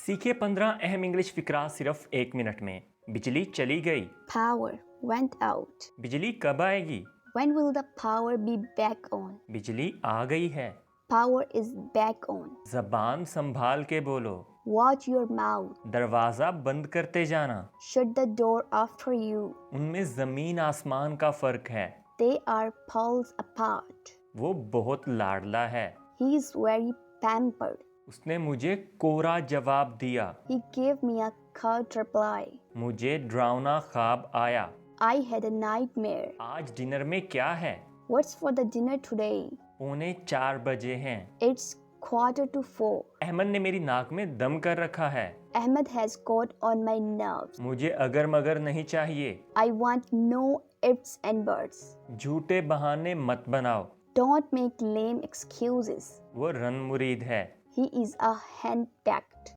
सीखे 15 अहम इंग्लिश फिक्रा सिर्फ 1 मिनट में। बिजली चली गई। Power went out. बिजली कब आएगी? When will the power be back on? बिजली आ गई है। Power is back on. जबान संभाल के बोलो। Watch your mouth. दरवाजा बंद करते जाना। Shut the door after you. उनमें जमीन आसमान का फर्क है। They are poles apart. वो बहुत लाडला है। He is very pampered. उसने मुझे कोरा जवाब दिया। He gave me a curt reply. मुझे डरावना ख्वाब आया। I had a nightmare. आज डिनर में क्या है? What's for the dinner today? 3:45 बजे हैं। It's 3:45. अहमद ने मेरी नाक में दम कर रखा है। Ahmed has got on my nerves. मुझे अगर मगर नहीं चाहिए। I want no ifs and buts. झूठे बहाने मत बनाओ। Don't make lame excuses. वो रन मुरीद है। He is a henpecked.